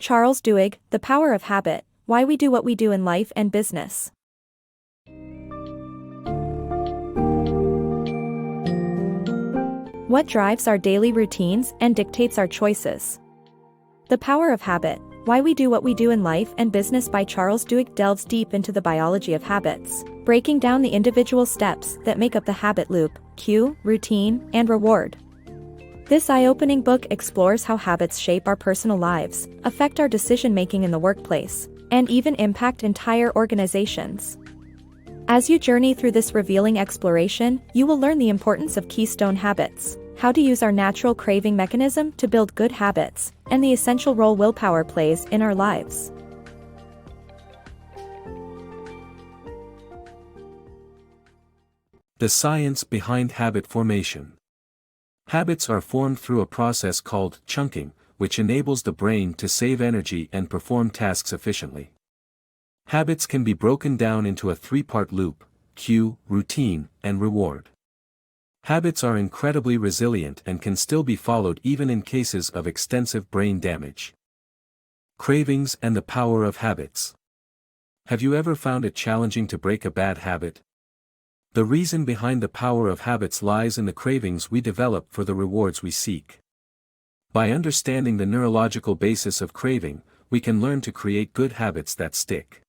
Charles Duhigg, The Power of Habit, Why We Do What We Do in Life and Business. What drives our daily routines and dictates our choices? The Power of Habit, Why We Do What We Do in Life and Business by Charles Duhigg delves deep into the biology of habits, breaking down the individual steps that make up the habit loop, cue, routine, and reward. This eye-opening book explores how habits shape our personal lives, affect our decision-making in the workplace, and even impact entire organizations. As you journey through this revealing exploration, you will learn the importance of keystone habits, how to use our natural craving mechanism to build good habits, and the essential role willpower plays in our lives. The science behind habit formation. Habits are formed through a process called chunking, which enables the brain to save energy and perform tasks efficiently. Habits can be broken down into a three-part loop: cue, routine, and reward. Habits are incredibly resilient and can still be followed even in cases of extensive brain damage. Cravings and the power of habits. Have you ever found it challenging to break a bad habit? The reason behind the power of habits lies in the cravings we develop for the rewards we seek. By understanding the neurological basis of craving, we can learn to create good habits that stick.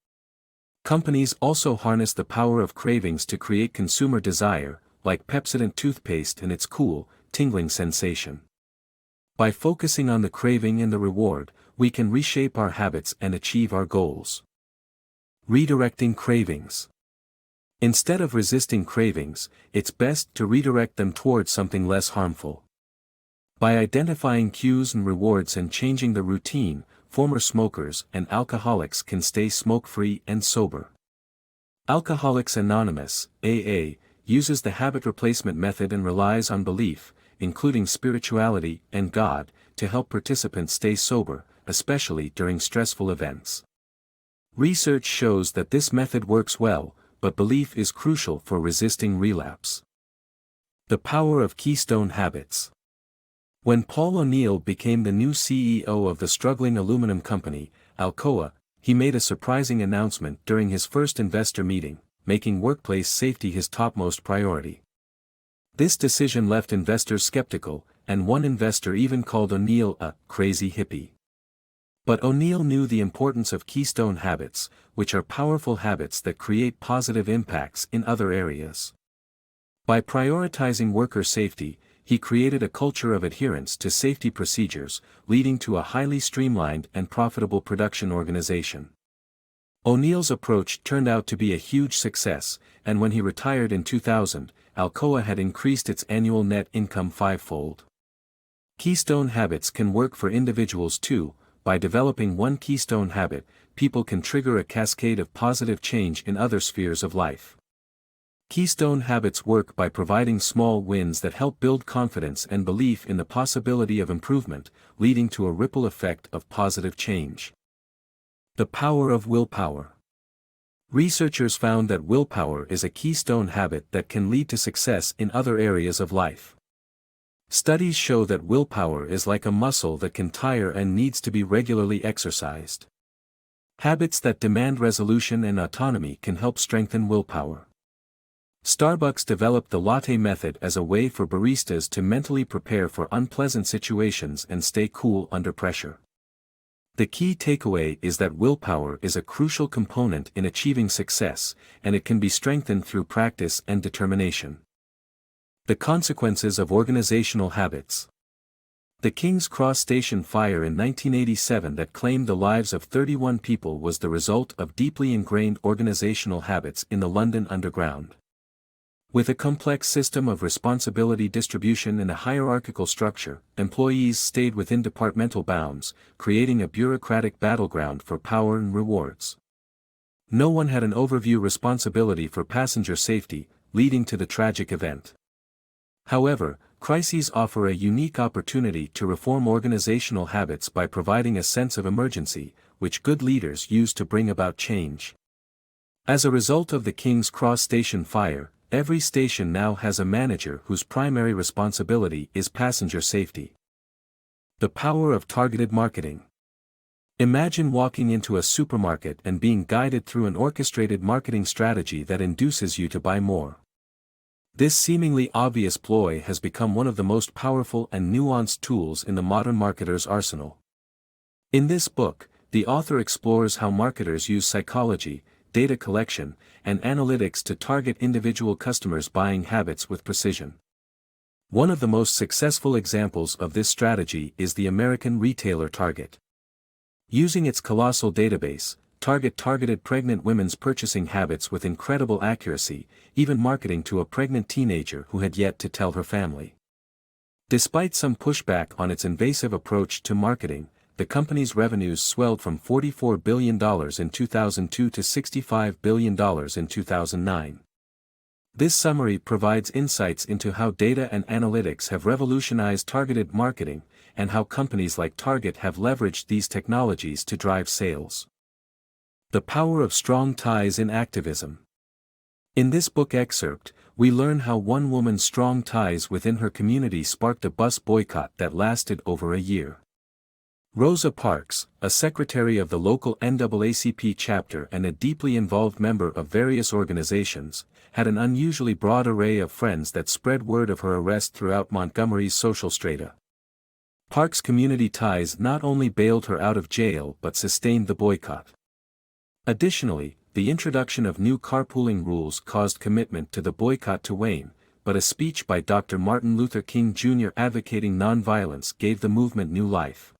Companies also harness the power of cravings to create consumer desire, like Pepsodent toothpaste and its cool, tingling sensation. By focusing on the craving and the reward, we can reshape our habits and achieve our goals. Redirecting cravings. Instead of resisting cravings, it's best to redirect them towards something less harmful. By identifying cues and rewards and changing the routine, former smokers and alcoholics can stay smoke-free and sober. Alcoholics Anonymous, AA, uses the habit replacement method and relies on belief, including spirituality and God, to help participants stay sober, especially during stressful events. Research shows that this method works well, but belief is crucial for resisting relapse. The power of keystone habits. When Paul O'Neill became the new CEO of the struggling aluminum company, Alcoa, he made a surprising announcement during his first investor meeting, making workplace safety his topmost priority. This decision left investors skeptical, and one investor even called O'Neill a crazy hippie. But O'Neill knew the importance of keystone habits, which are powerful habits that create positive impacts in other areas. By prioritizing worker safety, he created a culture of adherence to safety procedures, leading to a highly streamlined and profitable production organization. O'Neill's approach turned out to be a huge success, and when he retired in 2000, Alcoa had increased its annual net income fivefold. Keystone habits can work for individuals too. By developing one keystone habit, people can trigger a cascade of positive change in other spheres of life. Keystone habits work by providing small wins that help build confidence and belief in the possibility of improvement, leading to a ripple effect of positive change. The power of willpower. Researchers found that willpower is a keystone habit that can lead to success in other areas of life. Studies show that willpower is like a muscle that can tire and needs to be regularly exercised. Habits that demand resolution and autonomy can help strengthen willpower. Starbucks developed the latte method as a way for baristas to mentally prepare for unpleasant situations and stay cool under pressure. The key takeaway is that willpower is a crucial component in achieving success, and it can be strengthened through practice and determination. The consequences of organizational habits. The King's Cross Station fire in 1987 that claimed the lives of 31 people was the result of deeply ingrained organizational habits in the London Underground. With a complex system of responsibility distribution and a hierarchical structure, employees stayed within departmental bounds, creating a bureaucratic battleground for power and rewards. No one had an overview responsibility for passenger safety, leading to the tragic event. However, crises offer a unique opportunity to reform organizational habits by providing a sense of emergency, which good leaders use to bring about change. As a result of the King's Cross Station fire, every station now has a manager whose primary responsibility is passenger safety. The power of targeted marketing. Imagine walking into a supermarket and being guided through an orchestrated marketing strategy that induces you to buy more. This seemingly obvious ploy has become one of the most powerful and nuanced tools in the modern marketer's arsenal. In this book, the author explores how marketers use psychology, data collection, and analytics to target individual customers' buying habits with precision. One of the most successful examples of this strategy is the American retailer Target. Using its colossal database, Target targeted pregnant women's purchasing habits with incredible accuracy, even marketing to a pregnant teenager who had yet to tell her family. Despite some pushback on its invasive approach to marketing, the company's revenues swelled from $44 billion in 2002 to $65 billion in 2009. This summary provides insights into how data and analytics have revolutionized targeted marketing, and how companies like Target have leveraged these technologies to drive sales. The power of strong ties in activism. In this book excerpt, we learn how one woman's strong ties within her community sparked a bus boycott that lasted over a year. Rosa Parks, a secretary of the local NAACP chapter and a deeply involved member of various organizations, had an unusually broad array of friends that spread word of her arrest throughout Montgomery's social strata. Parks' community ties not only bailed her out of jail but sustained the boycott. Additionally, the introduction of new carpooling rules caused commitment to the boycott to wane, but a speech by Dr. Martin Luther King Jr. advocating nonviolence gave the movement new life.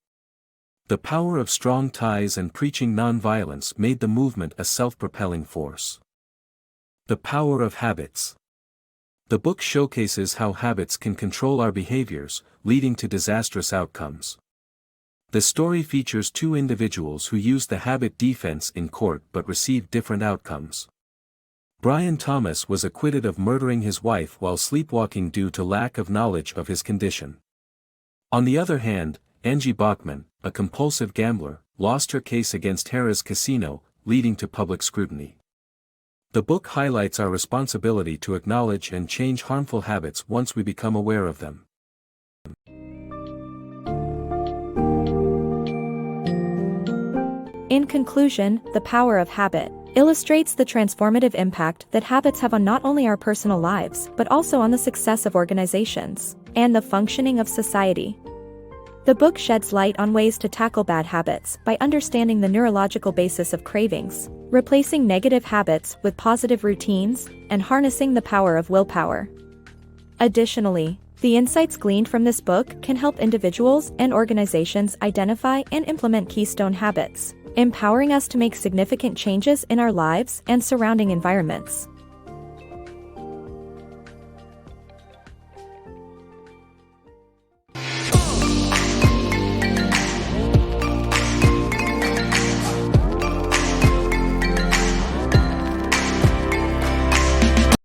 The power of strong ties and preaching nonviolence made the movement a self-propelling force. The power of habits. The book showcases how habits can control our behaviors, leading to disastrous outcomes. The story features two individuals who used the habit defense in court but received different outcomes. Brian Thomas was acquitted of murdering his wife while sleepwalking due to lack of knowledge of his condition. On the other hand, Angie Bachman, a compulsive gambler, lost her case against Harrah's Casino, leading to public scrutiny. The book highlights our responsibility to acknowledge and change harmful habits once we become aware of them. In conclusion, The Power of Habit illustrates the transformative impact that habits have on not only our personal lives but also on the success of organizations and the functioning of society. The book sheds light on ways to tackle bad habits by understanding the neurological basis of cravings, replacing negative habits with positive routines, and harnessing the power of willpower. Additionally, the insights gleaned from this book can help individuals and organizations identify and implement Keystone habits, empowering us to make significant changes in our lives and surrounding environments.